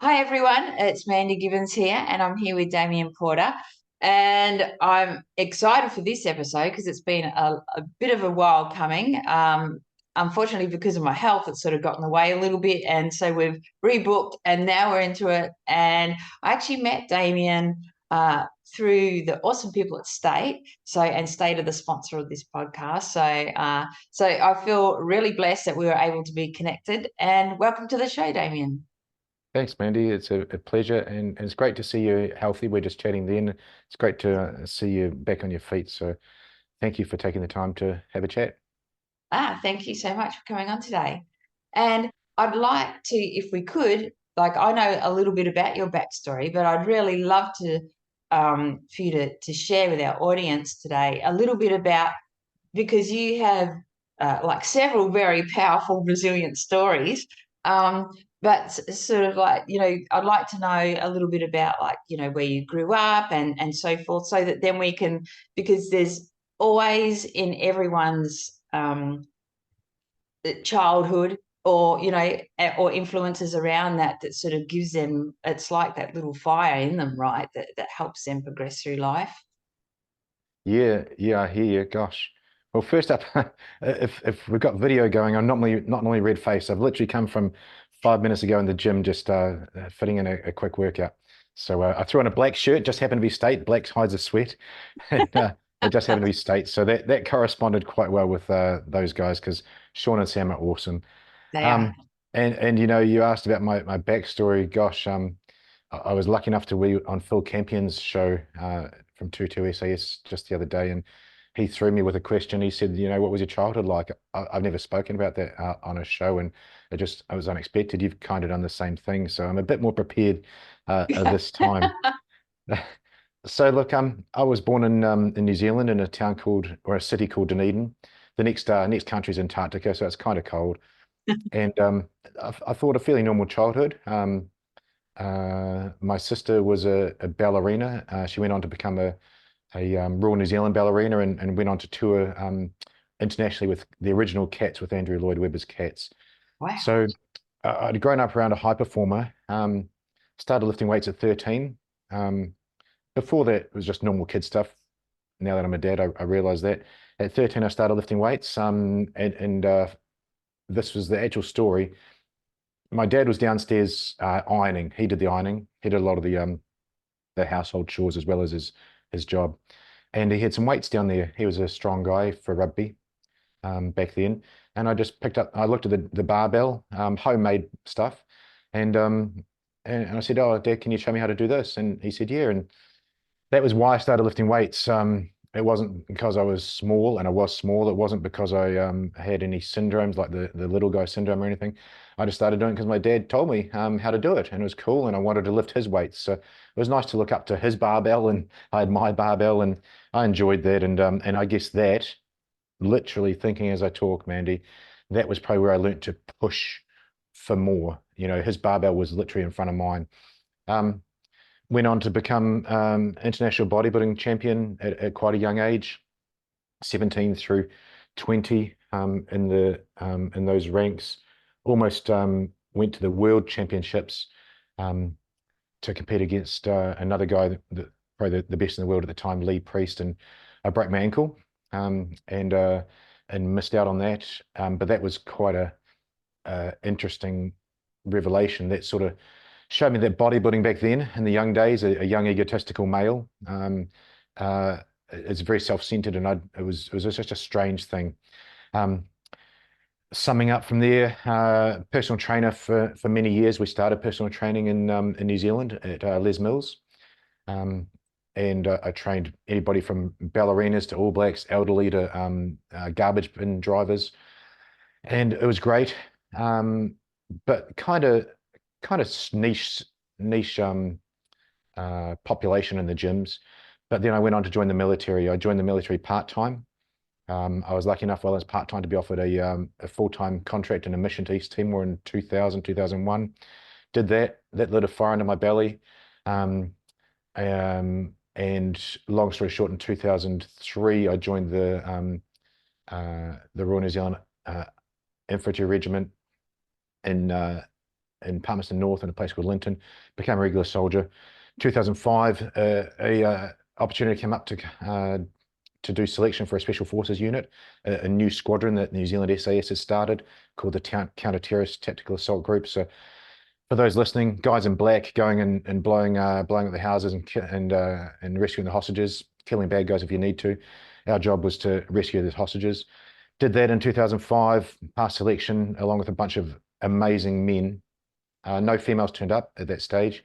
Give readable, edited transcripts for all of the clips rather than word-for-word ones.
Hi everyone, it's Mandy Gibbons here, and I'm here with Damian Porter. And I'm excited for this episode because it's been a bit of a while coming. Unfortunately, because of my health, it's sort of got in the way a little bit. And so we've rebooked and now we're into it. And I actually met Damian through the awesome people at State. And State are the sponsor of this podcast. So I feel really blessed that we were able to be connected. And welcome to the show, Damian. Thanks, Mandy. It's a pleasure, and it's great to see you healthy. We're just chatting then. It's great to see you back on your feet. So thank you for taking the time to have a chat. Thank you so much for coming on today. And I'd like to, if we could, like I know a little bit about your backstory, but I'd really love to for you to share with our audience today a little bit about because you have like several very powerful resilient stories. Um, but sort of like, I'd like to know a little bit about like, where you grew up and so forth, so that then we can, because there's always in everyone's childhood or or influences around that sort of gives them, it's like that little fire in them, right, that helps them progress through life. Yeah, I hear you. Gosh. Well, first up, if we've got video going, I'm not normally red faced. I've literally come from 5 minutes ago in the gym, just fitting in a quick workout. So I threw on a black shirt, just happened to be State. Black hides the sweat, and it just happened to be State. So that corresponded quite well with those guys because Sean and Sam are awesome. They are. Um, and you asked about my backstory. Gosh, I was lucky enough to be on Phil Campion's show from 22 SAS just the other day, and he threw me with a question. He said, what was your childhood like? I've never spoken about that on a show, and it was unexpected. You've kind of done the same thing, so I'm a bit more prepared this time. So look, I was born in New Zealand in a city called Dunedin. The next country is Antarctica, so it's kind of cold. And I thought a fairly normal childhood. My sister was a ballerina. She went on to become a Royal New Zealand ballerina and went on to tour internationally with the original Cats with Andrew Lloyd Webber's Cats. Wow. So I'd grown up around a high performer. Started lifting weights at 13. Before that, it was just normal kid stuff. Now that I'm a dad, I realize that. At 13, I started lifting weights. And this was the actual story. My dad was downstairs ironing. He did the ironing. He did a lot of the household chores as well as his job. And he had some weights down there. He was a strong guy for rugby back then. And I looked at the barbell, homemade stuff. And I said, "Oh, Dad, can you show me how to do this?" And he said, "Yeah." And that was why I started lifting weights. It wasn't because I was small, and I was small. It wasn't because I had any syndromes like the little guy syndrome or anything. I just started doing it because my dad told me how to do it, and it was cool, and I wanted to lift his weights. So it was nice to look up to his barbell, and I had my barbell, and I enjoyed that. And I guess that, literally thinking as I talk, Mandy, that was probably where I learned to push for more. His barbell was literally in front of mine. Um, Went on to become international bodybuilding champion at quite a young age, 17 through 20 in those ranks. Almost went to the world championships um, to compete against another guy, probably the best in the world at the time, Lee Priest, and I broke my ankle and missed out on that. But that was quite a interesting revelation. That sort of showed me that bodybuilding back then in the young days, a young egotistical male, uh, is very self-centered, and it was just a strange thing. Um, Summing up from there, personal trainer for many years. We started personal training in New Zealand at Les Mills, um, and I trained anybody from ballerinas to All Blacks, elderly to garbage bin drivers, and it was great. But kind of niche population in the gyms. But then I went on to join the military. I joined the military part-time. I was lucky enough while I was part-time to be offered a full-time contract in a mission to East Timor in 2000, 2001. Did that. That lit a fire under my belly. And long story short, in 2003, I joined the Royal New Zealand Infantry Regiment in in Palmerston North in a place called Linton, became a regular soldier. 2005, a opportunity came up to do selection for a special forces unit, a new squadron that New Zealand SAS has started called the Counter-Terrorist Tactical Assault Group. So for those listening, guys in black going and blowing up the houses and rescuing the hostages, killing bad guys if you need to. Our job was to rescue the hostages. Did that in 2005, passed selection along with a bunch of amazing men. No females turned up at that stage.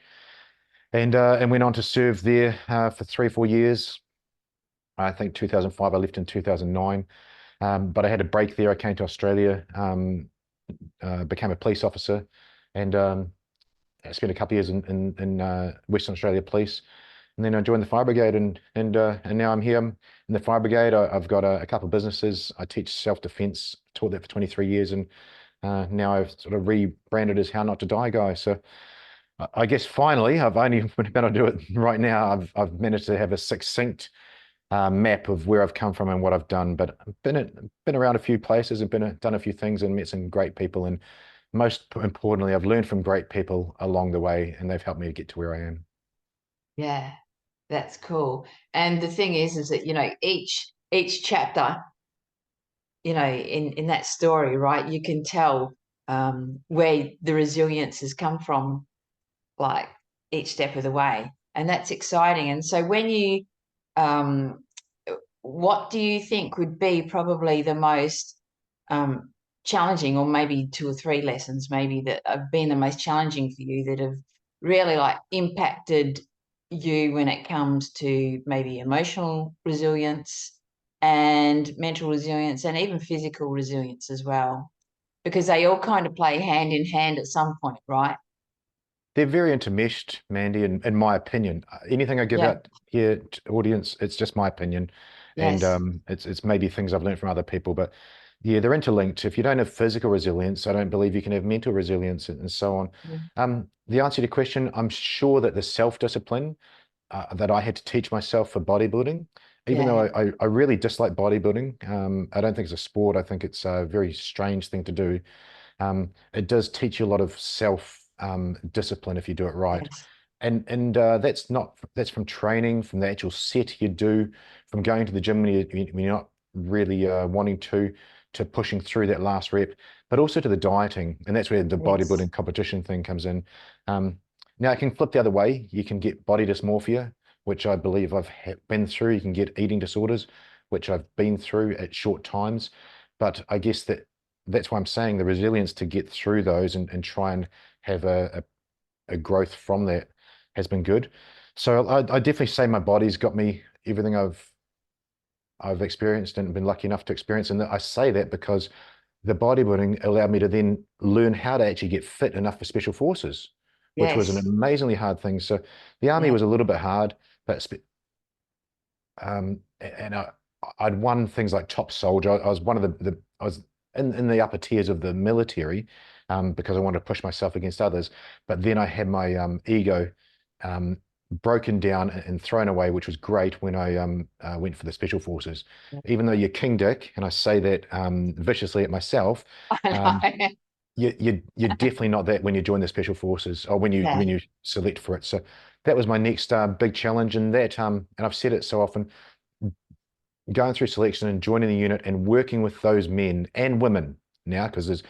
And went on to serve there for 3 or 4 years. I think 2005, I left in 2009. But I had a break there. I came to Australia, became a police officer, and I spent a couple of years in Western Australia Police. And then I joined the Fire Brigade, and now I'm here in the Fire Brigade. I've got a couple of businesses. I teach self-defense, taught that for 23 years, and now I've sort of rebranded as How Not to Die Guy. So I guess finally, I've only been able to do it right now. I've managed to have a succinct map of where I've come from and what I've done. But I've been around a few places and done a few things and met some great people. And most importantly, I've learned from great people along the way, and they've helped me to get to where I am. Yeah, that's cool. And the thing is that, you know, each chapter, you know, in that story, right, you can tell where the resilience has come from, like each step of the way. And that's exciting. And so when you, what do you think would be probably the most challenging, or maybe 2 or 3 lessons maybe that have been the most challenging for you, that have really like impacted you when it comes to maybe emotional resilience and mental resilience and even physical resilience as well? Because they all kind of play hand in hand at some point, right? They're very intermeshed, Mandy, in my opinion. Anything I give Yeah. out here to audience, it's just my opinion. Yes. And it's maybe things I've learned from other people, but yeah, they're interlinked. If you don't have physical resilience, I don't believe you can have mental resilience and so on. Yeah. The answer to your question, I'm sure that the self-discipline that I had to teach myself for bodybuilding, even though I really dislike bodybuilding, I don't think it's a sport. I think it's a very strange thing to do. It does teach you a lot of discipline if you do it right. Yes. And that's from training, from the actual set you do, from going to the gym when you're not really wanting to pushing through that last rep, but also to the dieting. And that's where the bodybuilding competition thing comes in. Now it can flip the other way. You can get body dysmorphia, which I believe I've been through. You can get eating disorders, which I've been through at short times. But I guess that's why I'm saying the resilience to get through those and try and have a growth from that has been good. So I definitely say my body's got me everything I've experienced and been lucky enough to experience. And I say that because the bodybuilding allowed me to then learn how to actually get fit enough for special forces, which was an amazingly hard thing. So the army was a little bit hard, but I'd won things like top soldier. I was one of I was in the upper tiers of the military because I wanted to push myself against others. But then I had my ego broken down and thrown away, which was great when I went for the special forces. Even though you're King Dick, and I say that viciously at myself, you're definitely not that when you join the special forces or when you select for it. So that was my next big challenge, and and I've said it so often, going through selection and joining the unit and working with those men and women now, because there's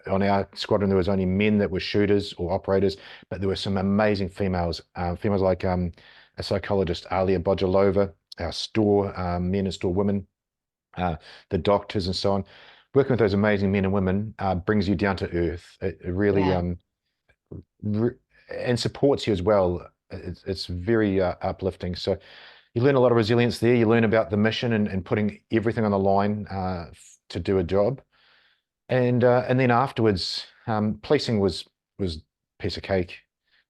on our squadron there was only men that were shooters or operators, but there were some amazing females like a psychologist, 𝗚𝗶𝗆𝗆𝗍𝗆, our store men and store women, the doctors and so on. Working with those amazing men and women brings you down to earth. It really and supports you as well. It's very uplifting. So you learn a lot of resilience there. You learn about the mission and putting everything on the line to do a job. And then afterwards, policing was a piece of cake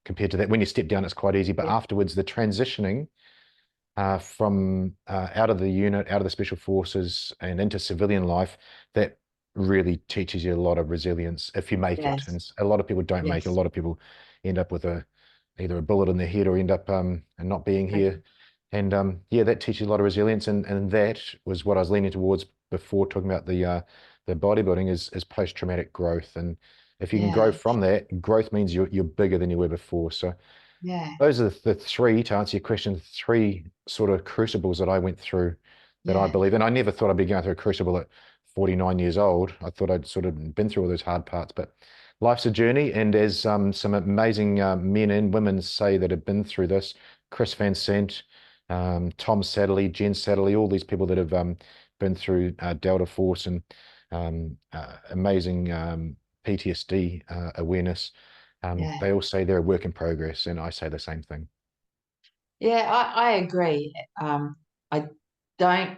compared to that. When you step down, it's quite easy. But afterwards, the transitioning from out of the unit, out of the special forces, and into civilian life, that really teaches you a lot of resilience if you make it. And a lot of people don't make it. A lot of people end up with either a bullet in their head or end up and not being here. And that teaches you a lot of resilience. And that was what I was leaning towards before talking about the bodybuilding is post-traumatic growth. And If you can grow Yeah. from that, growth means you're bigger than you were before. So Yeah. those are the three, to answer your question, three sort of crucibles that I went through that I Yeah. believe. And I never thought I'd be going through a crucible at 49 years old. I thought I'd sort of been through all those hard parts, but life's a journey. And as some amazing men and women say that have been through this, Chris Van Sant, Tom Satterley, Jen Satterley, all these people that have been through Delta Force and amazing PTSD awareness. Yeah. They all say they're a work in progress, and I say the same thing. Yeah, I agree. I don't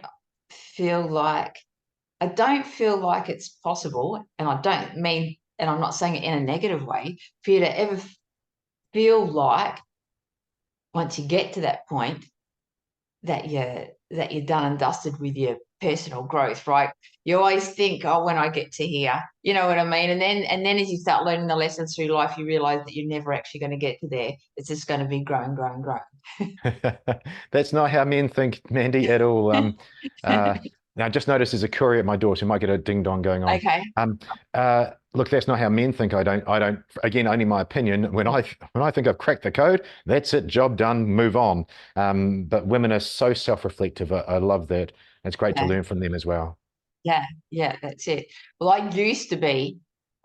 feel like it's possible, and I don't mean, and I'm not saying it in a negative way, for you to ever feel like once you get to that point that you're done and dusted with your personal growth, right? You always think, oh, when I get to here, you know what I mean? And then as you start learning the lessons through life, you realize that you're never actually going to get to there. It's just going to be growing, growing, growing. That's not how men think, Mandy, at all. Now, I just noticed there's a courier at my door, so you might get a ding dong going on. Okay. Look, that's not how men think. I don't. Again, only my opinion. When I think I've cracked the code, that's it. Job done. Move on. But women are so self-reflective. I love that. It's great to Yeah. learn from them as well. Yeah. Yeah. That's it. Well, I used to be,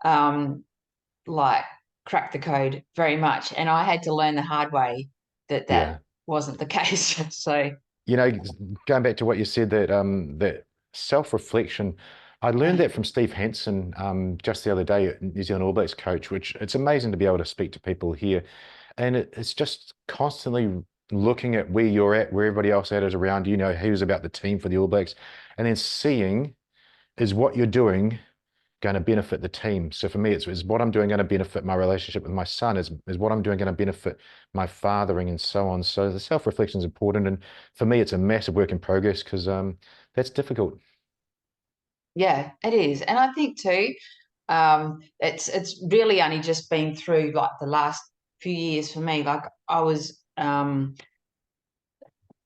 like crack the code very much, and I had to learn the hard way that Yeah. wasn't the case. So You know, going back to what you said, that that self-reflection, I learned that from Steve Hansen just the other day at New Zealand All Blacks coach, which it's amazing to be able to speak to people here. And it's just constantly looking at where you're at, where everybody else at is around, you know, who's about the team for the All Blacks, and then seeing, is what you're doing going to benefit the team? So for me, is what I'm doing going to benefit my relationship with my son? Is what I'm doing going to benefit my fathering, and so on? So the self-reflection is important. And for me, it's a massive work in progress, because that's difficult. yeah, it is. And I think too, it's really only just been through like the last few years for me. Like I was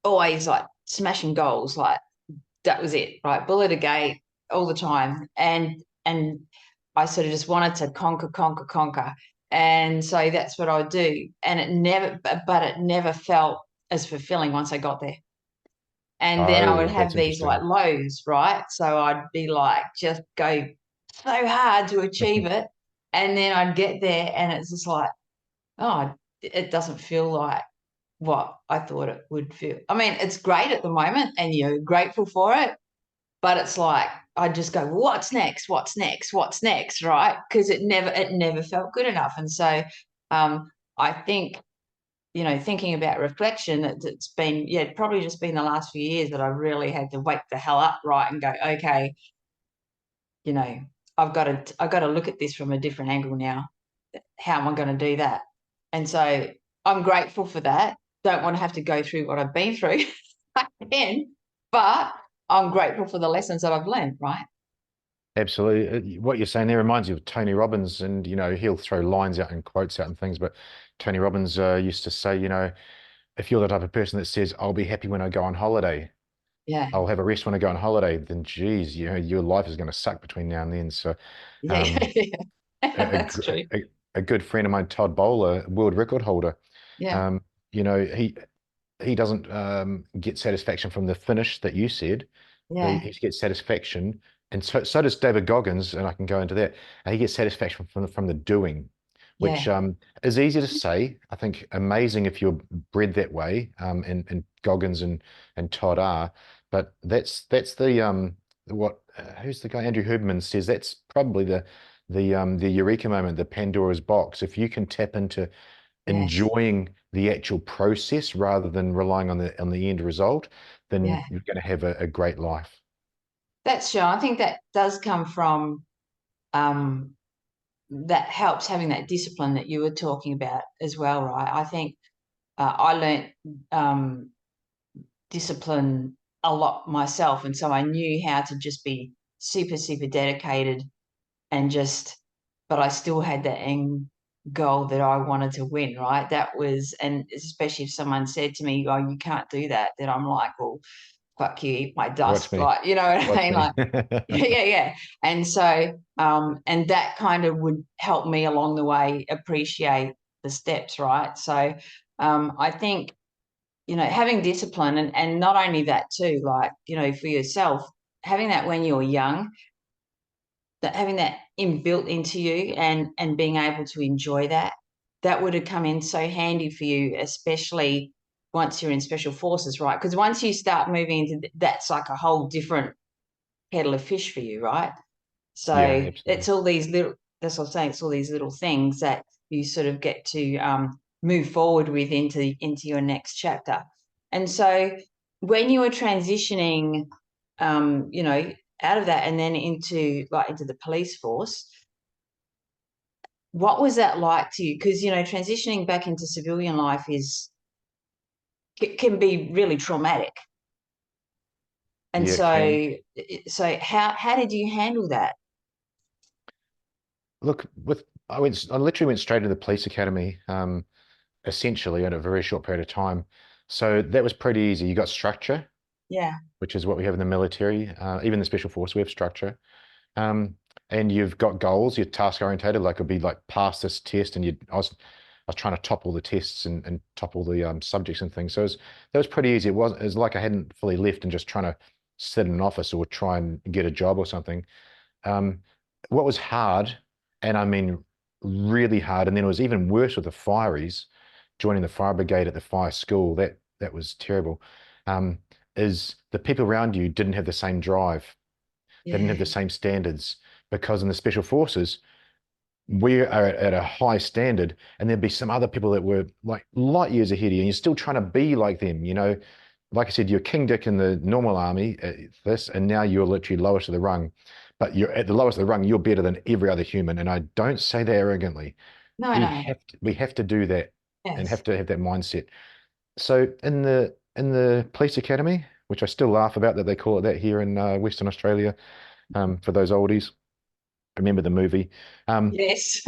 always like smashing goals, like that was it, right? Bullet a gate all the time. And I sort of just wanted to conquer, conquer, conquer. And so that's what I would do. And it never felt as fulfilling once I got there. And then I would Oh, have that's these like interesting. lows, right? So I'd be like, just go so hard to achieve it. And then I'd get there and it's just like, oh, it doesn't feel like what I thought it would feel. I mean, it's great at the moment and you're grateful for it, but it's like I just go, what's next? What's next? What's next? Right? Because it never felt good enough. And so I think, thinking about reflection, it's been, yeah, probably just been the last few years that I really had to wake the hell up, right, and go, okay, you know, I've got to look at this from a different angle now. How am I going to do that? And so I'm grateful for that. Don't want to have to go through what I've been through again, but I'm grateful for the lessons that I've learned, right? Absolutely. What you're saying there reminds me of Tony Robbins, and he'll throw lines out and quotes out and things. But Tony Robbins used to say, if you're the type of person that says, "I'll be happy when I go on holiday, Yeah. I'll have a rest when I go on holiday," then geez, your life is going to suck between now and then. So, Yeah. um, Yeah. a, That's true. a good friend of mine, Todd Bowler, world record holder, Yeah. um, he doesn't get satisfaction from the finish that you said. He, Yeah. he gets satisfaction, and so does David Goggins, and I can go into that. And he gets satisfaction from the doing, which Yeah. is easy to say. I think amazing if you're bred that way, and Goggins and Todd are, but that's the what who's the guy, Andrew Huberman, says that's probably the eureka moment, the Pandora's box. If you can tap into Yes. enjoying the actual process rather than relying on the end result, then Yeah. you're going to have a great life. That's sure. I think that does come from um, that helps having that discipline that you were talking about as well, right? I think I learnt um, discipline a lot myself, and so I knew how to just be super, super dedicated and just, but I still had that end goal that I wanted to win, right? That was, and especially if someone said to me, "Oh, you can't do that," then I'm like, well, fuck you, eat my Watch dust, me. like, you know what I Watch mean? me. Like, yeah. And so, and that kind of would help me along the way appreciate the steps, right? So, I think, you know, having discipline and not only that too, like, you know, for yourself, having that when you're young, that having that inbuilt into you and being able to enjoy that, that would have come in so handy for you, especially once you're in special forces, right? Because once you start moving into that's like a whole different kettle of fish for you, right? Yeah, So absolutely. it's all these little, that's what I'm saying, it's all these little things that you sort of get to move forward with into your next chapter. And so when you were transitioning, you know, out of that and then into the police force, what was that like to you? Because, you know, transitioning back into civilian life can be really traumatic. And Yeah, it can. so how did you handle that? Look, I literally went straight to the police academy, essentially in a very short period of time. So that was pretty easy. You got structure, Yeah. which is what we have in the military. Even the special force, we have structure. Um, and you've got goals. You're task orientated. Like it'd be like pass this test, and I was trying to top all the tests and top all the subjects and things. So that was pretty easy. It was like I hadn't fully left and just trying to sit in an office or try and get a job or something. Um, what was hard, and I mean really hard, and then it was even worse with the fireys, joining the fire brigade at the fire school. That was terrible. Um, is the people around you didn't have the same drive. They didn't have Yeah. the same standards because in the special forces, we are at a high standard, and there'd be some other people that were like light years ahead of you, and you're still trying to be like them. You know, like I said, you're King Dick in the normal army, and now you're literally lowest of the rung. But you're at the lowest of the rung, you're better than every other human. And I don't say that arrogantly. No, We no. have to do that and Yes. have to have that mindset. So in the police academy, which I still laugh about that they call it that here in Western Australia, for those oldies, remember the movie. Um, Yes.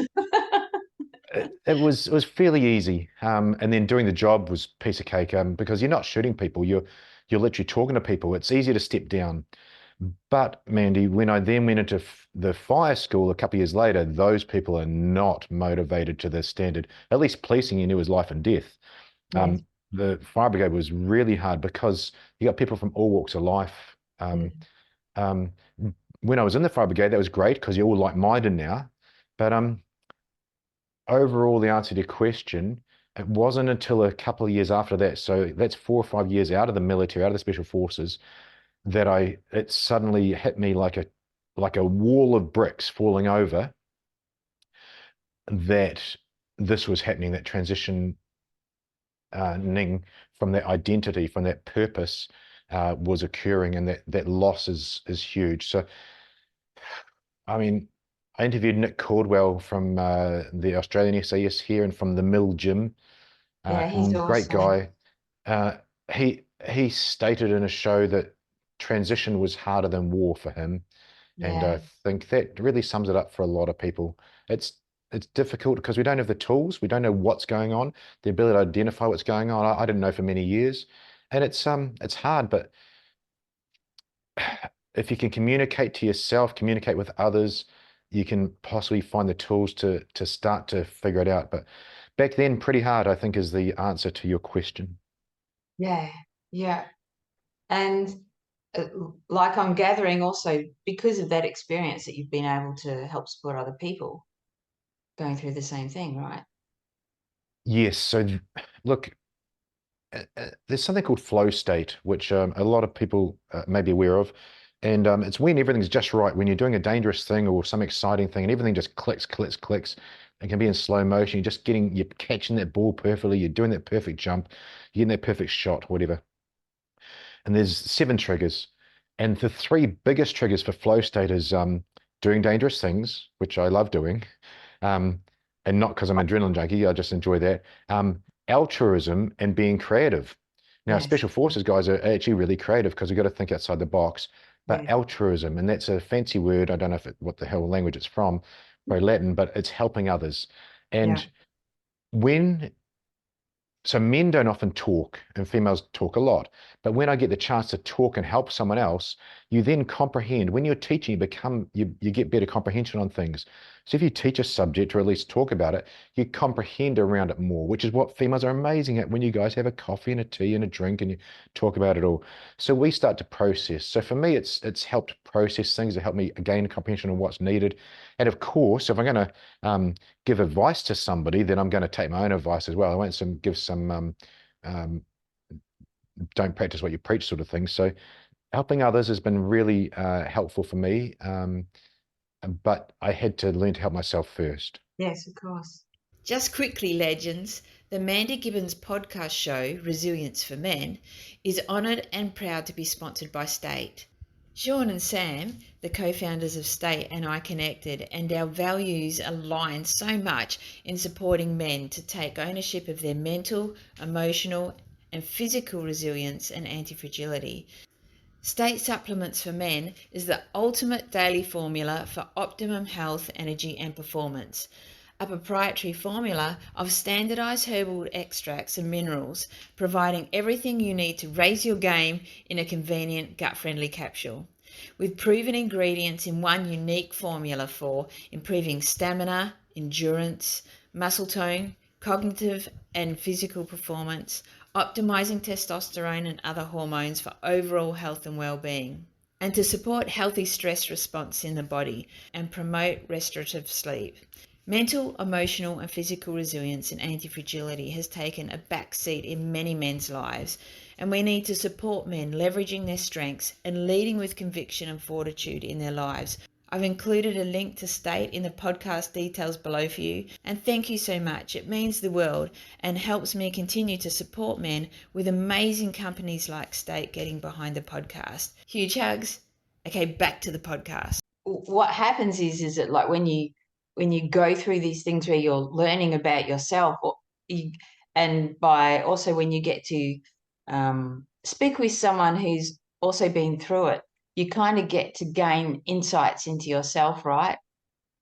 it was fairly easy, and then doing the job was piece of cake, because you're not shooting people, you're literally talking to people. It's easy to step down. But Mandy, when I then went into the fire school a couple of years later, those people are not motivated to the standard. At least policing, you knew, was life and death. Yes. The fire brigade was really hard because you got people from all walks of life. Um, when I was in the fire brigade, that was great because you're all like-minded now. But overall, the answer to your question, it wasn't until a couple of years after that, so that's 4 or 5 years out of the military, out of the special forces, that it suddenly hit me like a wall of bricks falling over, that this was happening, that transition ning from that identity, from that purpose, was occurring, and that loss is huge. So, I mean, I interviewed Nick Caldwell from the Australian SAS here and from the Mill Gym, Yeah, he's and great awesome. guy. Uh, he stated in a show that transition was harder than war for him, and I Yeah. think that really sums it up for a lot of people. It's it's difficult because we don't have the tools, we don't know what's going on, the ability to identify what's going on. I didn't know for many years, and it's hard, but if you can communicate to yourself, communicate with others, you can possibly find the tools to start to figure it out. But back then, pretty hard, I think, is the answer to your question. Yeah. Yeah. And uh, like I'm gathering also because of that experience that you've been able to help support other people going through the same thing, right? Yes. So look, there's something called flow state, which a lot of people may be aware of. And it's when everything's just right, when you're doing a dangerous thing or some exciting thing and everything just clicks, clicks, clicks. It can be in slow motion. You're catching that ball perfectly. You're doing that perfect jump. You're getting that perfect shot, whatever. And there's 7 triggers. And the 3 biggest triggers for flow state is doing dangerous things, which I love doing. Um, and not because I'm an adrenaline junkie, I just enjoy that. Altruism and being creative. Now, Yes. special forces guys are actually really creative because we've got to think outside the box. But Yeah. altruism, and that's a fancy word, I don't know what the hell language it's from, probably Latin, but it's helping others. Yeah. And when so men don't often talk and females talk a lot. But when I get the chance to talk and help someone else, you then comprehend. When you're teaching, you get better comprehension on things. So if you teach a subject or at least talk about it, you comprehend around it more, which is what females are amazing at when you guys have a coffee and a tea and a drink and you talk about it all. So we start to process. So for me, it's helped process things to help me gain comprehension on what's needed. And of course, if I'm going to give advice to somebody, then I'm going to take my own advice as well. I won't give some don't practice what you preach sort of thing. So helping others has been really helpful for me, but I had to learn to help myself first. Yes, of course. Just quickly, legends, the Mandy Gibbons podcast show, Resilience for Men, is honoured and proud to be sponsored by State. Sean and Sam, the co-founders of State and I Connected, and our values align so much in supporting men to take ownership of their mental, emotional and physical resilience and anti-fragility. State Supplements for Men is the ultimate daily formula for optimum health, energy and performance. A proprietary formula of standardized herbal extracts and minerals, providing everything you need to raise your game in a convenient, gut-friendly capsule. With proven ingredients in one unique formula for improving stamina, endurance, muscle tone, cognitive and physical performance, optimizing testosterone and other hormones for overall health and well-being, and to support healthy stress response in the body and promote restorative sleep. Mental, emotional and physical resilience and anti-fragility has taken a back seat in many men's lives, and we need to support men leveraging their strengths and leading with conviction and fortitude in their lives. I've included a link to State in the podcast details below for you, and thank you so much. It means the world and helps me continue to support men with amazing companies like State getting behind the podcast. Huge hugs. Okay, back to the podcast. What happens is that like when you go through these things where you're learning about yourself, and by also when you get to speak with someone who's also been through it, you kind of get to gain insights into yourself, right?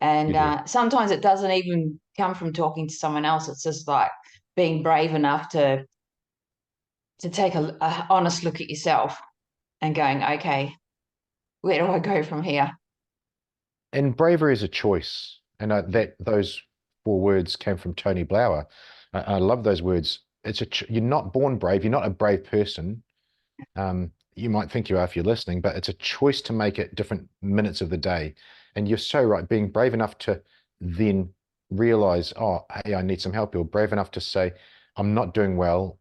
And sometimes it doesn't even come from talking to someone else. It's just like being brave enough to take a honest look at yourself and going, okay, where do I go from here? And bravery is a choice. And those 4 words came from Tony Blauer. I love those words. You're not born brave. You're not a brave person. You might think you are if you're listening, but it's a choice to make at different minutes of the day. And you're so right. Being brave enough to then realize, oh, hey, I need some help. You're brave enough to say, I'm not doing well,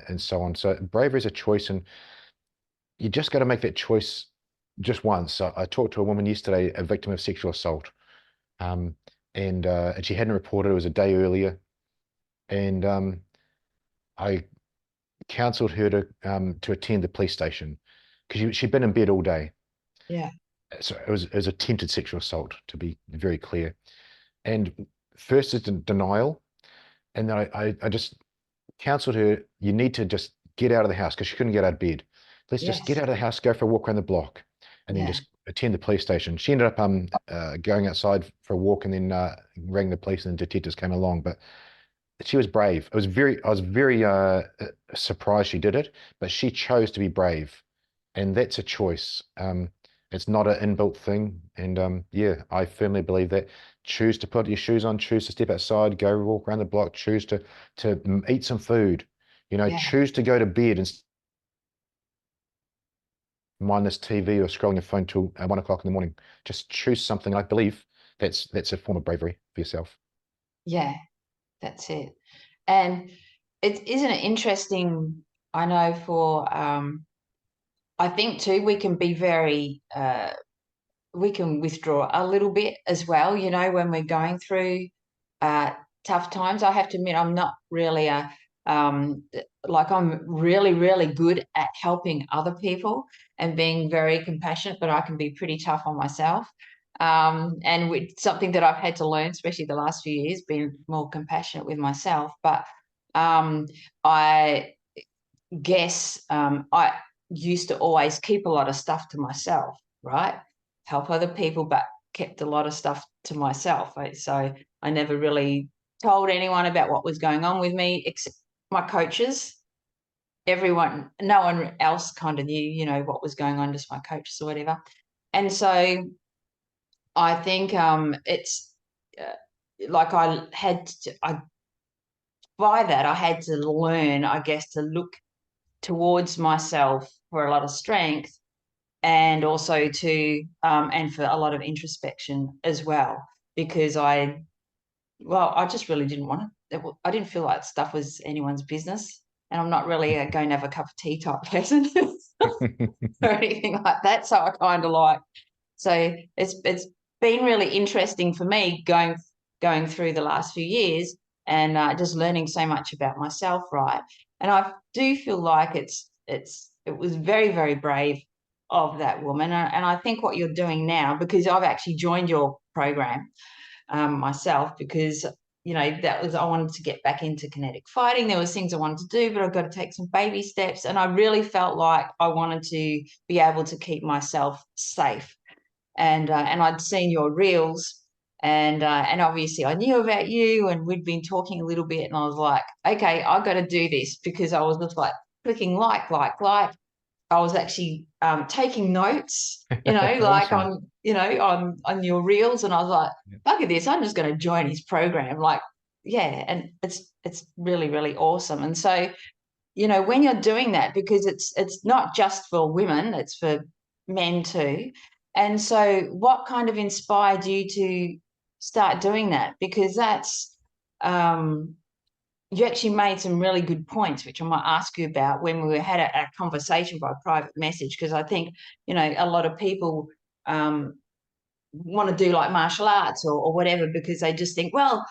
and so on. So bravery is a choice, and you just got to make that choice just once. I talked to a woman yesterday, a victim of sexual assault, and she hadn't reported. It was a day earlier, and I counseled her to attend the police station because she'd been in bed all day. Yeah. So it was attempted sexual assault, to be very clear. And first it's denial, and then I just counseled her, you need to just get out of the house, because she couldn't get out of bed. Let's just get out of the house, go for a walk around the block, and then just attend the police station. She ended up going outside for a walk, and then rang the police, and the detectives came along. But she was brave. I was very surprised she did it, but she chose to be brave, and that's a choice. It's not an inbuilt thing, and yeah, I firmly believe that. Choose to put your shoes on, choose to step outside, go walk around the block, choose to eat some food, choose to go to bed and mindless TV or scrolling your phone till 1 o'clock in the morning. Just choose something. I believe that's a form of bravery for yourself. Yeah, that's it. And isn't it interesting? I know I think too, we can be very, we can withdraw a little bit as well, when we're going through tough times. I have to admit, I'm not really I'm really, really good at helping other people and being very compassionate, but I can be pretty tough on myself. And something that I've had to learn, especially the last few years, being more compassionate with myself. But I guess I used to always keep a lot of stuff to myself, right? Help other people, but kept a lot of stuff to myself. So I never really told anyone about what was going on with me, my coaches, everyone, no one else kind of knew, you know, what was going on, just my coaches or whatever. And so I think it's like I had to learn, I guess, to look towards myself for a lot of strength, and also to and for a lot of introspection as well, because I just really didn't want it. I didn't feel like stuff was anyone's business, and I'm not really going to have a cup of tea type person or anything like that. So I kind of like, so it's been really interesting for me going through the last few years, and just learning so much about myself, right? And I do feel like it was very, very brave of that woman, and I think what you're doing now, because I've actually joined your program myself, because you know I wanted to get back into kinetic fighting. There was things I wanted to do, but I've got to take some baby steps, and I really felt like I wanted to be able to keep myself safe. And I'd seen your reels, and obviously I knew about you, and we'd been talking a little bit, and I was like, okay, I've got to do this, because I was just like clicking like. I was actually taking notes, you know, like Awesome. on your reels, and I was like, look at this, I'm just going to join his program, like, yeah, and it's really, really awesome. And so, you know, when you're doing that, because it's not just for women, it's for men too. And so, what kind of inspired you to start doing that? Because that's you actually made some really good points, which I might ask you about when we had a conversation by private message, because I think, you know, a lot of people want to do like martial arts or whatever, because they just think, well,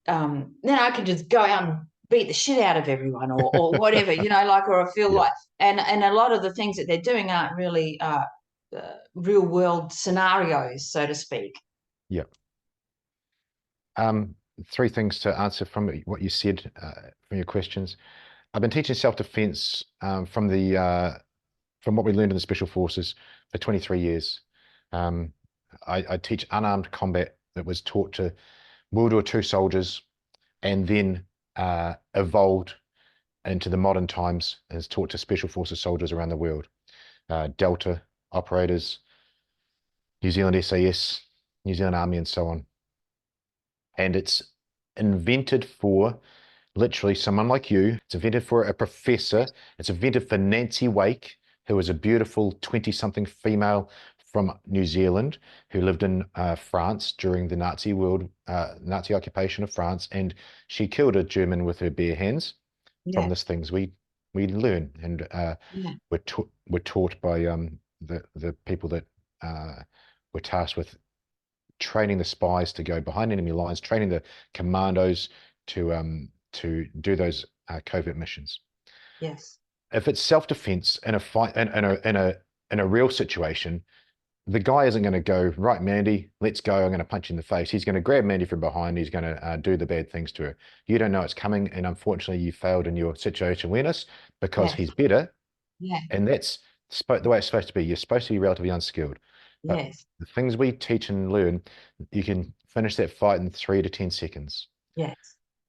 then I can just go out and beat the shit out of everyone or whatever, you know, like, or I feel like, and a lot of the things that they're doing aren't really real world scenarios, so to speak. Yeah. Three things to answer from what you said, from your questions. I've been teaching self-defense from what we learned in the Special Forces for 23 years. I teach unarmed combat that was taught to World War II soldiers, and then evolved into the modern times and is taught to Special Forces soldiers around the world. Delta operators, New Zealand SAS, New Zealand Army, and so on. And it's invented for literally someone like you. It's invented for a professor. It's invented for Nancy Wake, who was a beautiful 20-something female from New Zealand who lived in France during the Nazi occupation of France, and she killed a German with her bare hands. From these things we learn, and we're taught by the people that were tasked with training the spies to go behind enemy lines, training the commandos to do those covert missions. Yes. If it's self-defense in a fight, in a real situation, the guy isn't going to go, right, Mandy, let's go, I'm going to punch you in the face. He's going to grab Mandy from behind. He's going to do the bad things to her. You don't know it's coming, and unfortunately you failed in your situation awareness because he's better. Yeah. And that's the way it's supposed to be. You're supposed to be relatively unskilled. But the things we teach and learn, you can finish that fight in 3 to 10 seconds. Yes.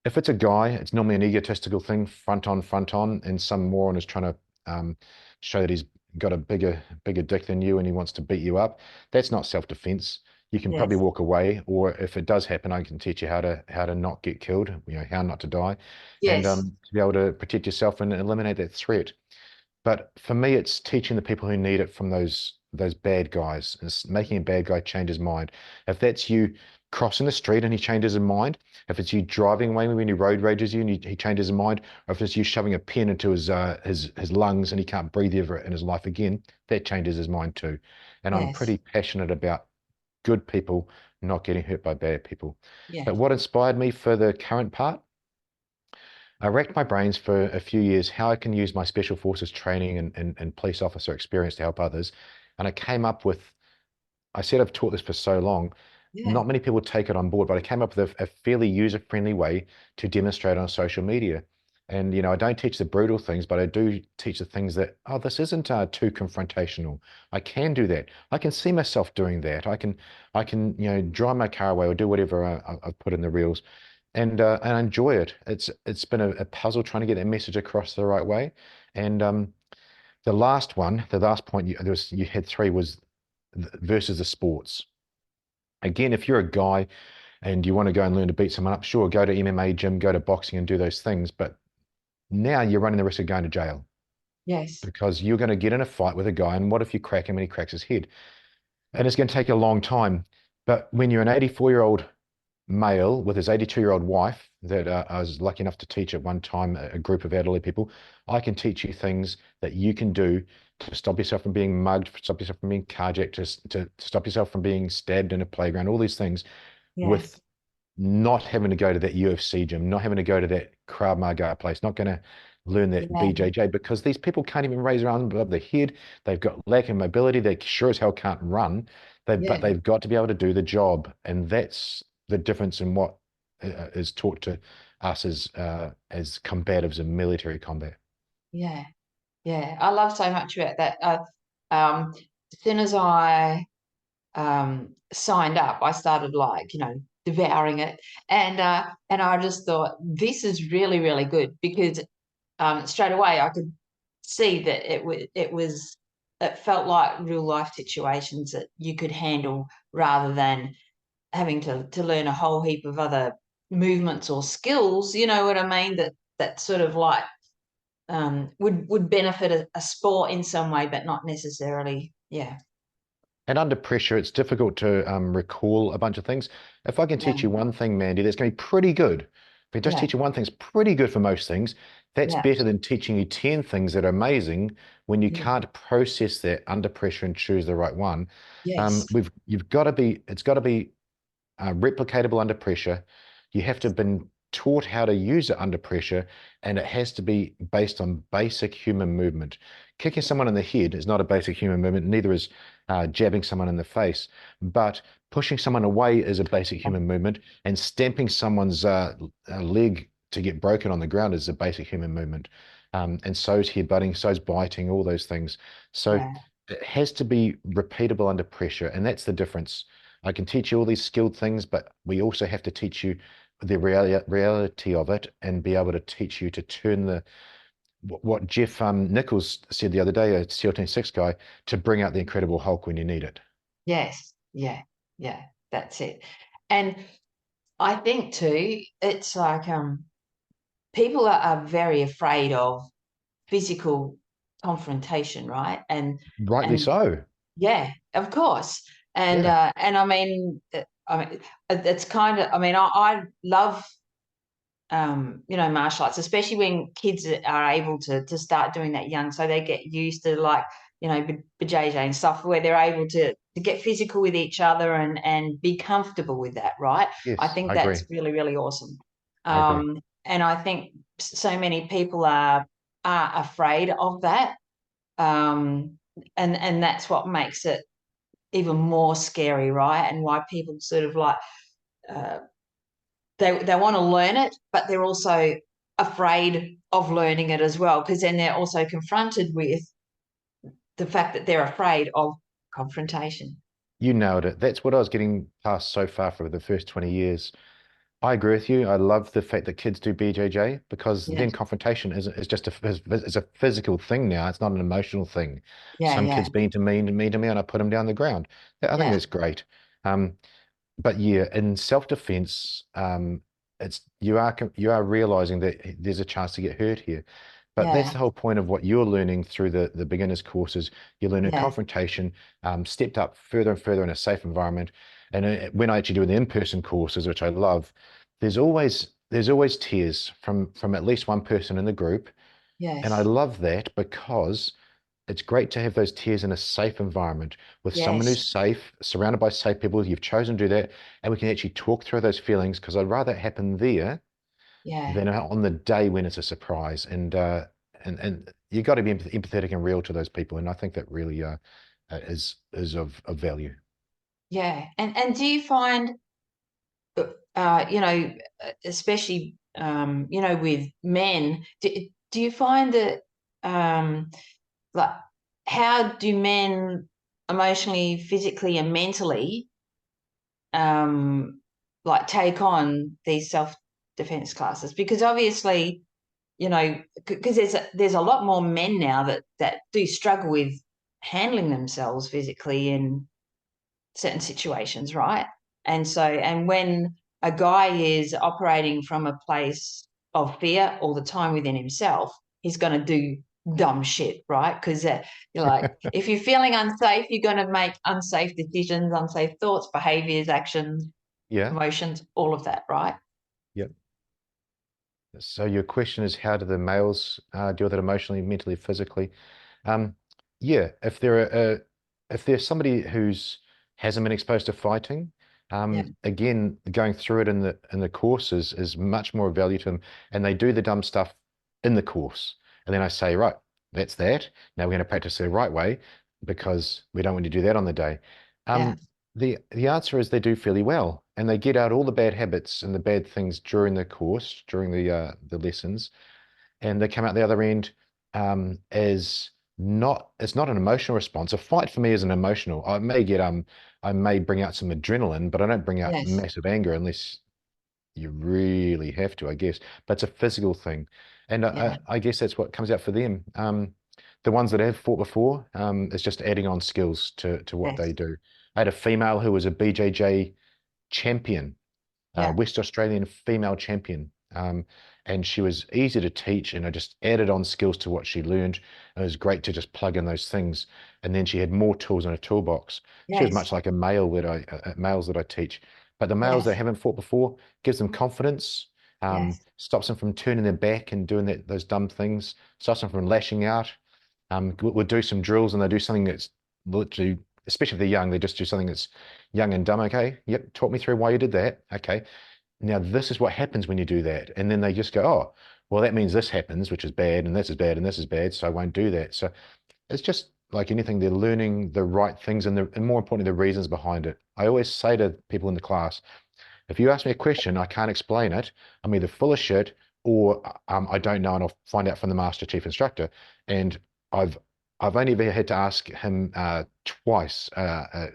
If it's a guy, it's normally an egotistical thing, front on, and some moron is trying to show that he's got a bigger dick than you and he wants to beat you up. That's not self-defense. You can probably walk away, or if it does happen, I can teach you how to not get killed, you know, how not to die, and to be able to protect yourself and eliminate that threat. But for me, it's teaching the people who need it from those bad guys. It's making a bad guy change his mind. If that's you crossing the street and he changes his mind, if it's you driving away when he road rages you and he changes his mind, or if it's you shoving a pen into his lungs and he can't breathe ever in his life again, that changes his mind too. And I'm pretty passionate about good people not getting hurt by bad people. But what inspired me for the current part, I racked my brains for a few years how I can use my Special Forces training and police officer experience to help others. And I came up with, I said I've taught this for so long, not many people take it on board, but I came up with a fairly user-friendly way to demonstrate on social media. And, you know, I don't teach the brutal things, but I do teach the things that, oh, this isn't too confrontational. I can do that. I can see myself doing that. I can, you know, drive my car away or do whatever I've put in the reels. and I enjoy it. It's been a puzzle trying to get that message across the right way. And the last point you had three was versus the sports. Again, if you're a guy and you want to go and learn to beat someone up, sure, go to MMA gym, go to boxing and do those things. But now you're running the risk of going to jail. Yes. Because you're going to get in a fight with a guy, and what if you crack him and he cracks his head? And it's going to take a long time. But when you're an 84-year-old male with his 82-year-old wife that I was lucky enough to teach at one time, a group of elderly people, I can teach you things that you can do to stop yourself from being mugged, stop yourself from being carjacked, to stop yourself from being stabbed in a playground, all these things with not having to go to that UFC gym, not having to go to that 𝗏𝗺𝗃𝗀𝗃 place, not going to learn that BJJ, because these people can't even raise their arms above their head. They've got lack of mobility. They sure as hell can't run. But they've got to be able to do the job. And that's the difference in what is taught to us as combatives in military combat. Yeah. Yeah. I love so much about that. As soon as I signed up, I started devouring it. And I just thought, this is really, really good, because straight away I could see that it felt like real life situations that you could handle, rather than having to learn a whole heap of other movements or skills, you know what I mean, that sort of like would benefit a sport in some way, but not necessarily. And under pressure, it's difficult to recall a bunch of things. If I can teach you one thing, Mandy, that's going to be pretty good. If I just teach you one thing, it's pretty good for most things. That's better than teaching you 10 things that are amazing when you can't process that under pressure and choose the right one. It's got to be replicatable under pressure. You have to have been taught how to use it under pressure, and it has to be based on basic human movement. Kicking someone in the head is not a basic human movement, neither is jabbing someone in the face, but pushing someone away is a basic human movement, and stamping someone's leg to get broken on the ground is a basic human movement. And so is headbutting, so is biting, all those things. So it has to be repeatable under pressure, and that's the difference. I can teach you all these skilled things, but we also have to teach you the reality of it, and be able to teach you to turn what Jeff Nichols said the other day, a SEAL Team 6 guy, to bring out the Incredible Hulk when you need it. Yes. Yeah. That's it. And I think too, it's like people are very afraid of physical confrontation, right? And rightly so. Yeah, of course. And I mean, it's kind of, I love martial arts, especially when kids are able to start doing that young, so they get used to BJJ and stuff, where they're able to get physical with each other and be comfortable with that, right? Yes, I think that's really, really awesome. And I think so many people are afraid of that, and that's what makes it even more scary, right? And why people sort of they want to learn it, but they're also afraid of learning it as well, because then they're also confronted with the fact that they're afraid of confrontation. You nailed it. That's what I was getting past so far for the first 20 years. I agree with you. I love the fact that kids do BJJ, because then confrontation is just a physical thing now. It's not an emotional thing. Some kids mean to me, and I put them down the ground. I think that's great. But in self-defense, you are realizing that there's a chance to get hurt here. But that's the whole point of what you're learning through the beginners courses. You're learning confrontation, stepped up further and further in a safe environment. And when I actually do the in-person courses, which I love, there's always tears from at least one person in the group. And I love that, because it's great to have those tears in a safe environment with someone who's safe, surrounded by safe people. You've chosen to do that, and we can actually talk through those feelings, because I'd rather it happen there than on the day when it's a surprise. And you got to be empathetic and real to those people, and I think that really is of value. Yeah. And do you find, especially, with men, do you find that, like, how do men emotionally, physically, and mentally, take on these defense classes? Because obviously, you know, because there's a lot more men now that do struggle with handling themselves physically in certain situations, right? And so, and when a guy is operating from a place of fear all the time within himself, he's going to do dumb shit, right? Because you're like, if you're feeling unsafe, you're going to make unsafe decisions, unsafe thoughts, behaviors, actions, emotions, all of that, right? Yep. So your question is, how do the males deal with it emotionally, mentally, physically? Yeah, if there's somebody who's hasn't been exposed to fighting, again, going through it in the courses is much more value to them, and they do the dumb stuff in the course, and then I say, right, that's that. Now we're going to practice the right way because we don't want to do that on the day. The answer is they do fairly well, and they get out all the bad habits and the bad things during the course, during the lessons, and they come out the other end as it's not an emotional response. A fight for me is an emotional. I may bring out some adrenaline, but I don't bring out massive anger unless you really have to, I guess. But it's a physical thing, and I guess that's what comes out for them. The ones that have fought before, it's just adding on skills to what they do. I had a female who was a BJJ champion, West Australian female champion. And she was easy to teach, and I just added on skills to what she learned. It was great to just plug in those things. And then she had more tools in her toolbox. She was much like a male males that I teach. But the males that haven't fought before, gives them confidence, stops them from turning their back and doing those dumb things, stops them from lashing out. We'll do some drills, and they do something that's literally, especially if they're young, they just do something that's young and dumb. Okay, yep, talk me through why you did that. Okay, now this is what happens when you do that. And then they just go, oh, well, that means this happens, which is bad, and this is bad, and this is bad, so I won't do that. So it's just like anything, they're learning the right things and more importantly, the reasons behind it. I always say to people in the class, if you ask me a question, I can't explain it, I'm either full of shit or I don't know, and I'll find out from the Master Chief Instructor. And I've only ever had to ask him twice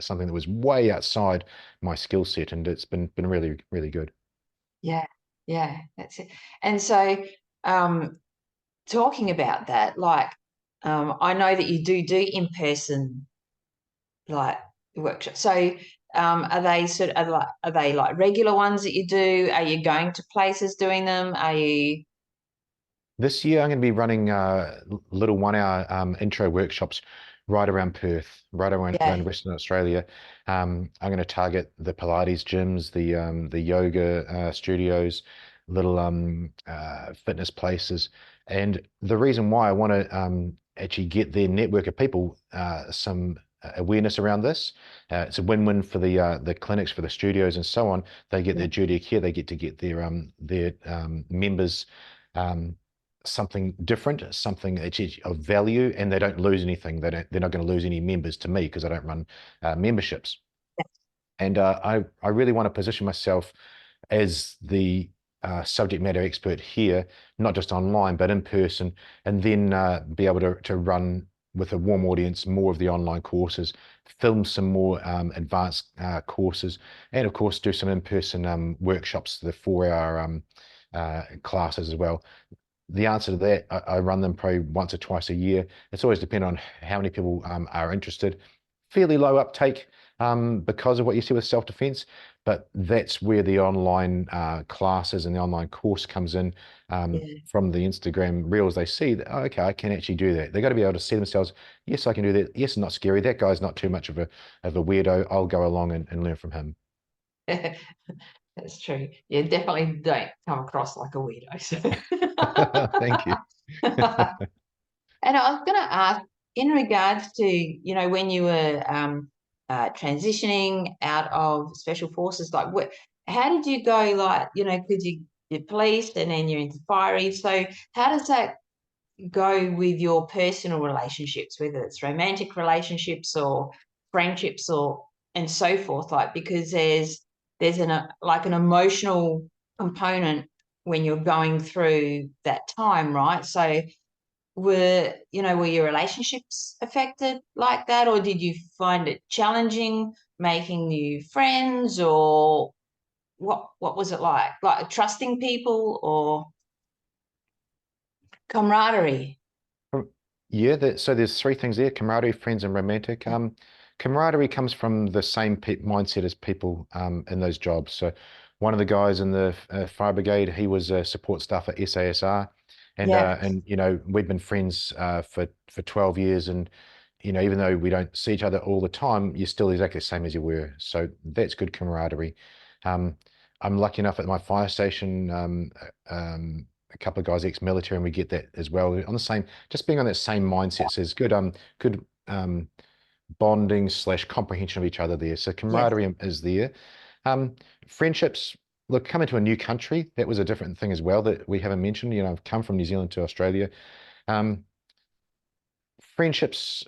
something that was way outside my skill set, and it's been really, really good. Yeah, that's it. And so, talking about that, like, I know that you do in-person like workshops. So, are they like regular ones that you do? Are you going to places doing them? Are you? This year, I'm going to be running little 1-hour intro workshops right around Perth, right around Western Australia. I'm going to target the Pilates gyms, the yoga studios, little fitness places. And the reason why I want to actually get their network of people some awareness around this. It's a win-win for the clinics, for the studios, and so on. They get their duty of care. They get to get their members something different, something of value, and they don't lose anything. They're not going to lose any members to me because I don't run memberships. And I really want to position myself as the subject matter expert here, not just online, but in person, and then be able to run with a warm audience more of the online courses, film some more advanced courses, and of course do some in-person workshops, the 4-hour classes as well. The answer to that, I run them probably once or twice a year. It's always dependent on how many people are interested. Fairly low uptake because of what you see with self-defense, but that's where the online classes and the online course comes in from the Instagram reels. They see that, oh, okay, I can actually do that. They've got to be able to see themselves, yes, I can do that. Yes, it's not scary. That guy's not too much of a weirdo. I'll go along and learn from him. That's true. You definitely don't come across like a weirdo. So. Thank you. And I was going to ask, in regards to, you know, when you were transitioning out of special forces, like how did you go, like, you know, because you're police and then you're into fiery. So how does that go with your personal relationships, whether it's romantic relationships or friendships and so forth, like, because there's an emotional component when you're going through that time, right? So were your relationships affected like that, or did you find it challenging making new friends, or what was it like? Like trusting people or camaraderie? Yeah, so there's three things there: camaraderie, friends, and romantic. Camaraderie comes from the same mindset as people in those jobs. So one of the guys in the fire brigade, he was a support staff at SASR, Yeah, and we've been friends for 12 years, and even though we don't see each other all the time, you're still exactly the same as you were. So that's good camaraderie. Um, I'm lucky enough at my fire station. A couple of guys ex-military, and we get that as well. On the same, just being on that same mindset says good bonding / comprehension of each other there. So yes, camaraderie is there. Friendships, look, coming to a new country, that was a different thing as well that we haven't mentioned. I've come from New Zealand to Australia. Friendships,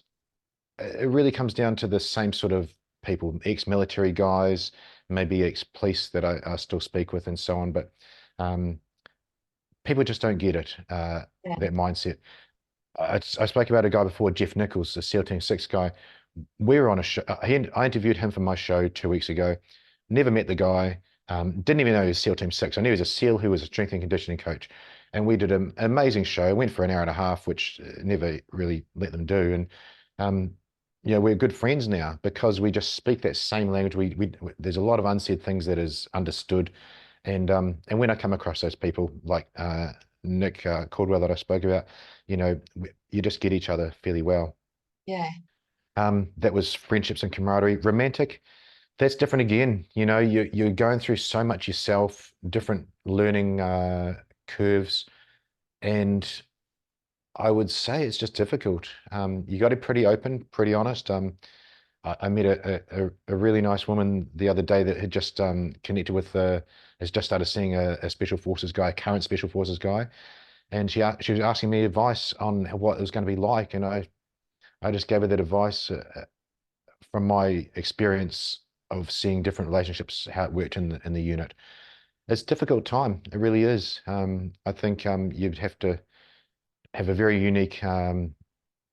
it really comes down to the same sort of people, ex-military guys, maybe ex-police that I still speak with and so on. But people just don't get it, yeah, that mindset. I spoke about a guy before, Jeff Nichols, the SEAL Team 6 guy. We were on a show. I interviewed him for my show 2 weeks ago. Never met the guy. Didn't even know he was SEAL Team 6. I knew he was a SEAL who was a strength and conditioning coach. And we did an amazing show. Went for an hour and a half, which never really let them do. And we're good friends now because we just speak that same language. There's a lot of unsaid things that is understood. And when I come across those people like Nick Caldwell that I spoke about, you just get each other fairly well. yeah, That was friendships and camaraderie. Romantic, that's different again. You're going through so much yourself, different learning curves, and I would say it's just difficult. You got to be pretty open, pretty honest. I met a really nice woman the other day that had just connected with, has just started seeing a special forces guy, a current special forces guy, and she was asking me advice on what it was going to be like, and I just gave her that advice from my experience of seeing different relationships, how it worked in the unit. It's a difficult time. It really is. I think you'd have to have a very unique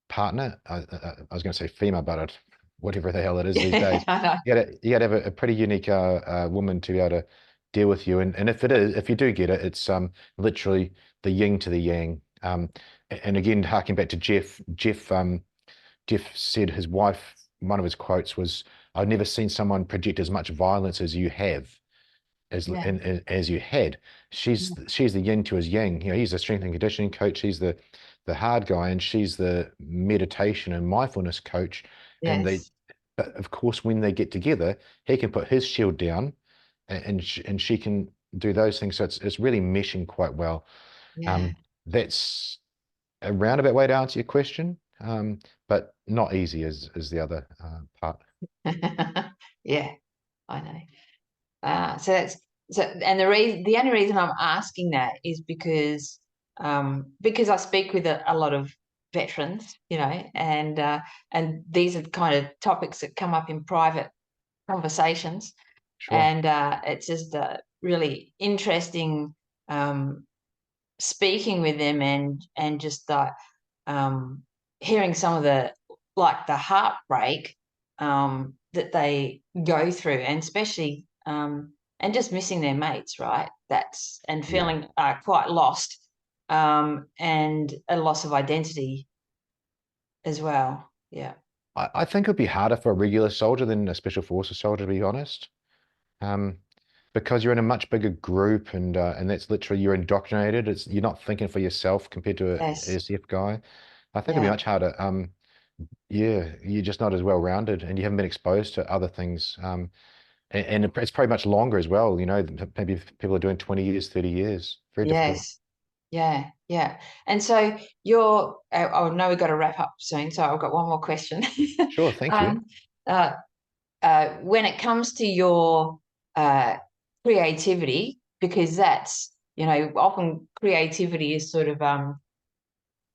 partner. I was going to say female, but whatever the hell it is these days. I know. You gotta have a pretty unique woman to be able to deal with you. And if you do get it, it's literally the yin to the yang. And again, harking back to Jeff said his wife, one of his quotes was, "I've never seen someone project as much violence as you have, Yeah, as you had." She's the yin to his yang. He's a strength and conditioning coach. He's the hard guy, and she's the meditation and mindfulness coach. And yes, but of course, when they get together, he can put his shield down, and she can do those things. So it's really meshing quite well. yeah. That's a roundabout way to answer your question, but not easy is the other part. Yeah, I know. And the only reason I'm asking that is because I speak with a lot of veterans, and these are the kind of topics that come up in private conversations, Sure. and it's just really interesting speaking with them and just hearing some of the heartbreak that they go through, and especially and just missing their mates, right? And Yeah. feeling quite lost, and a loss of identity as well. Yeah. I think it'd be harder for a regular soldier than a special forces soldier, to be honest. Um, because you're in a much bigger group, and that's literally, you're indoctrinated. You're not thinking for yourself compared to a Yes. ASF guy. I think it'd be Yeah. much harder. Yeah, you're just not as well rounded, and you haven't been exposed to other things. And it's probably much longer as well. Maybe people are doing 20 years, 30 years. Very difficult. Yes. Yeah. Yeah. And so you're. Oh no, we've got to wrap up soon. So I've got one more question. Sure, thank you. um, uh, when it comes to your creativity, because that's, often creativity is sort of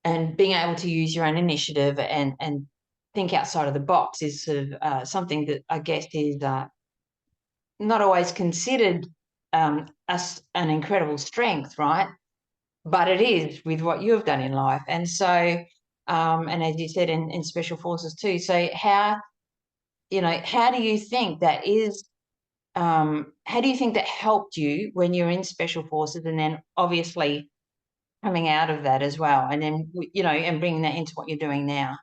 and being able to use your own initiative and think outside of the box is sort of something that I guess is not always considered as an incredible strength, right? But it is with what you've done in life. And so, and as you said, in special forces too. So how do you think that is how do you think that helped you when you're in special forces, and then obviously coming out of that as well, and then, you know, and bringing that into what you're doing now?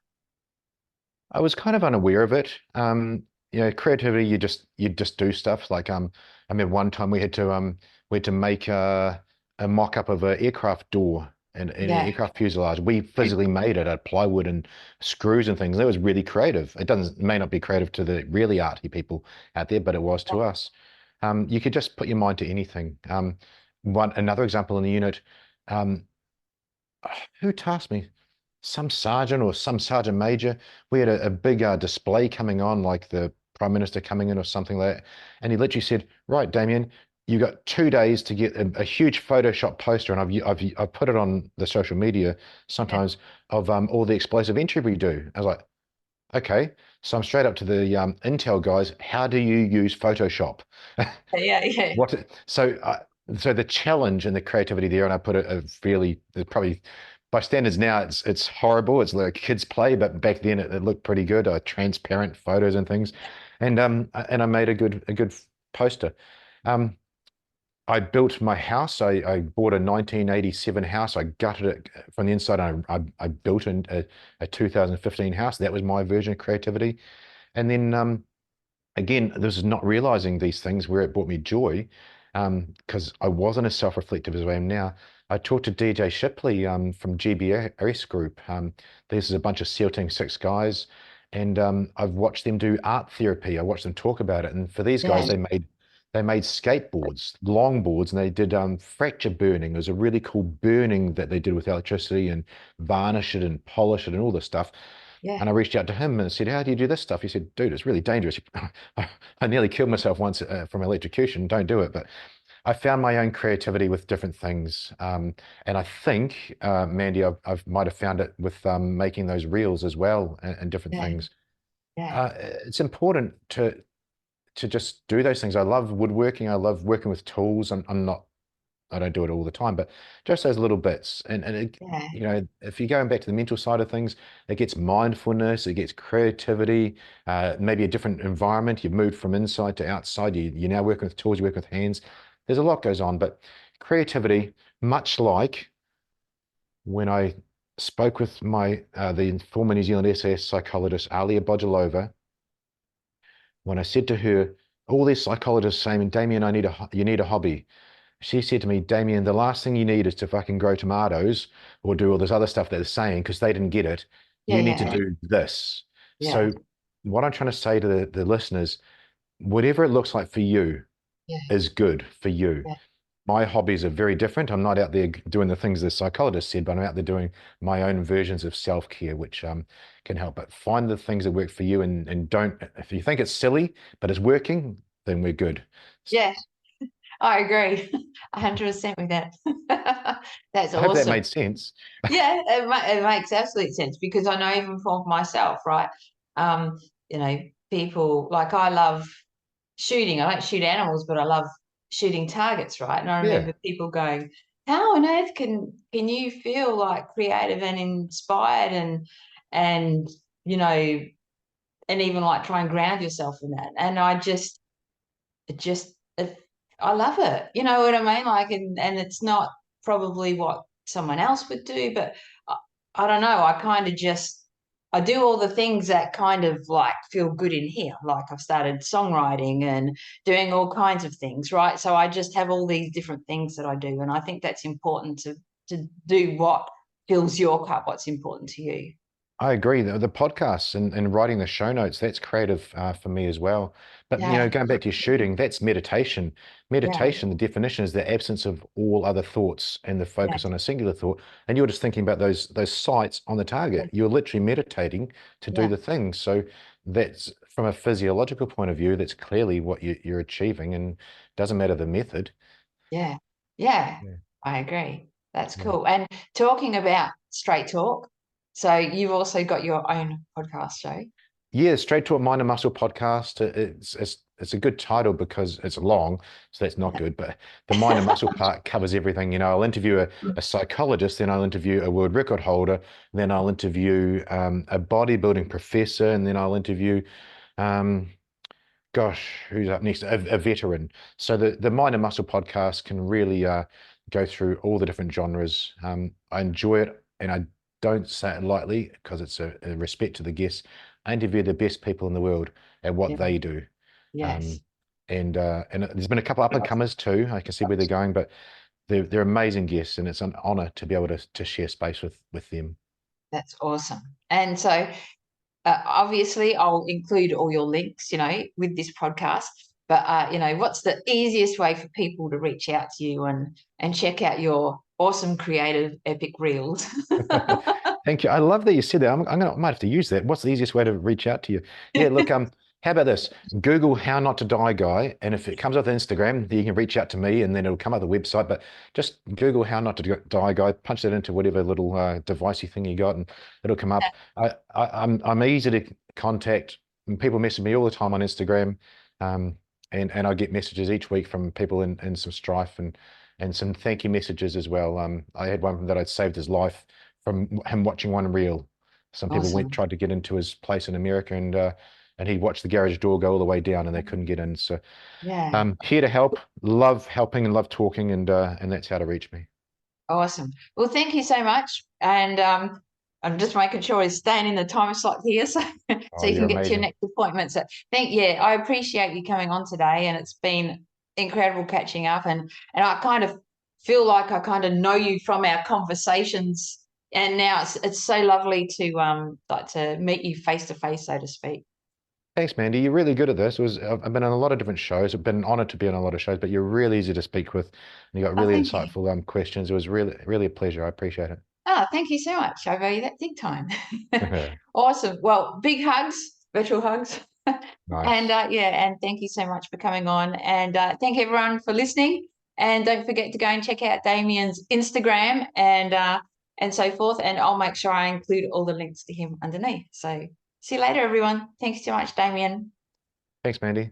I was kind of unaware of it. You know, creativity, you just do stuff. Like I remember one time we had to make a mock-up of an aircraft door and an Yeah. aircraft fuselage. We physically made it out of plywood and screws and things. It was really creative. It may not be creative to the really arty people out there, but it was to us. You could just put your mind to anything. Another example in the unit, um, who tasked me? Some sergeant or some sergeant major. We had a big display coming on, like the Prime Minister coming in or something like that. And he literally said, right, Damien, you got 2 days to get a huge Photoshop poster, and I've put it on the social media sometimes of all the explosive entry we do. I was like, okay. So I'm straight up to the Intel guys. How do you use Photoshop? Yeah. So the challenge and the creativity there, and I put a fairly, probably by standards now, it's horrible. It's like kids play, but back then it looked pretty good. Transparent photos and things, and I made a good poster. I built my house. I bought a 1987 house. I gutted it from the inside, and I built a 2015 house. That was my version of creativity. And then again, this is not realizing these things where it brought me joy, because I wasn't as self-reflective as I am now. I talked to DJ Shipley from GBS Group. This is a bunch of SEAL Team 6 guys, and I've watched them do art therapy. I watched them talk about it. And for these guys, they made skateboards, longboards, and they did fracture burning. It was a really cool burning that they did with electricity and varnish it and polish it and all this stuff. Yeah. And I reached out to him and said, how do you do this stuff? He said, dude, it's really dangerous. I nearly killed myself once from electrocution. Don't do it. But I found my own creativity with different things. And I think, Mandy, I might have found it with making those reels as well, and different things. Yeah. It's important to just do those things. I love woodworking. I love working with tools. I don't do it all the time, but just those little bits. And it, you know, if you're going back to the mental side of things, it gets mindfulness, it gets creativity, maybe a different environment. You've moved from inside to outside. You're now working with tools, you work with hands. There's a lot goes on, but creativity, much like when I spoke with the former New Zealand SAS psychologist, 𝗚𝗶𝗯𝗯𝗍𝗔, when I said to her, all these psychologists saying, Damien, you need a hobby. She said to me, Damien, the last thing you need is to fucking grow tomatoes or do all this other stuff that they're saying, because they didn't get it. You need to do this. So what I'm trying to say to the listeners, whatever it looks like for you is good for you. My hobbies are very different. I'm not out there doing the things the psychologist said, but I'm out there doing my own versions of self-care, which can help. But find the things that work for you, and don't, if you think it's silly, but it's working, then we're good. Yeah, I agree 100% with that. That's I hope that awesome. made sense. Yeah, it makes absolute sense, because I know even for myself, right? You know, people, like, I love shooting. I don't shoot animals, but I love shooting targets, right? And I remember people going, how on earth can you feel like creative and inspired and you know, and even like try and ground yourself in that? And I I love it. You know what I mean? Like, and it's not probably what someone else would do, but I don't know. I do all the things that kind of like feel good in here. Like, I've started songwriting and doing all kinds of things, right? So I just have all these different things that I do. And I think that's important to do what fills your cup, what's important to you. I agree. The podcasts and writing the show notes, that's creative for me as well. But, you know, going back to your shooting, that's meditation. Meditation, the definition is the absence of all other thoughts and the focus on a singular thought. And you're just thinking about those sights on the target. You're literally meditating to do the thing. So that's, from a physiological point of view, that's clearly what you're achieving, and doesn't matter the method. Yeah. I agree. That's cool. And talking about straight talk, so you've also got your own podcast show. Yeah, Straight Talk Mind and Muscle podcast. It's a good title because it's long, so that's not good. But the mind and muscle part covers everything. You know, I'll interview a psychologist, then I'll interview a world record holder, then I'll interview a bodybuilding professor, and then I'll interview Gosh, who's up next? A veteran. So the Mind and Muscle podcast can really go through all the different genres. I enjoy it, and I don't say it lightly because it's a respect to the guests. I interview the best people in the world at what Yeah. they do. Yes. And there's been a couple up and comers too. I can see where they're going, but they're amazing guests, and it's an honor to be able to share space with them. That's awesome. And so obviously I'll include all your links, with this podcast. But what's the easiest way for people to reach out to you and check out your awesome, creative, epic reels? Thank you. I love that you said that. I might have to use that. What's the easiest way to reach out to you? Yeah, look, how about this? Google "How Not to Die Guy," and if it comes up on Instagram, then you can reach out to me, and then it'll come up the website. But just Google "How Not to Die Guy," punch that into whatever little devicey thing you got, and it'll come up. I'm easy to contact. And people message me all the time on Instagram, and I get messages each week from people in some strife and some thank you messages as well. I had one that I'd saved his life from him watching one reel. Some people Awesome. tried to get into his place in America, and he watched the garage door go all the way down, and they couldn't get in. So Yeah. here to help, love helping and love talking, and that's how to reach me. Awesome. Well, thank you so much. And I'm just making sure he's staying in the time slot here so Oh, you can you're get to your amazing. next appointment. So I appreciate you coming on today, and it's been incredible catching up, and I kind of feel like I kind of know you from our conversations, and now it's so lovely to meet you face to face, so to speak. Thanks, Mandy. You're really good at this. I've been on a lot of different shows. I've been honored to be on a lot of shows, but you're really easy to speak with, and you got Oh, really thank you. insightful questions. It was really a pleasure. I appreciate it. Oh, thank you so much. I value that big time. Awesome. Well, big hugs, virtual hugs. And Nice. and thank you so much for coming on. And thank everyone for listening. And don't forget to go and check out Damian's Instagram and so forth. And I'll make sure I include all the links to him underneath. So see you later, everyone. Thanks so much, Damian. Thanks, Mandy.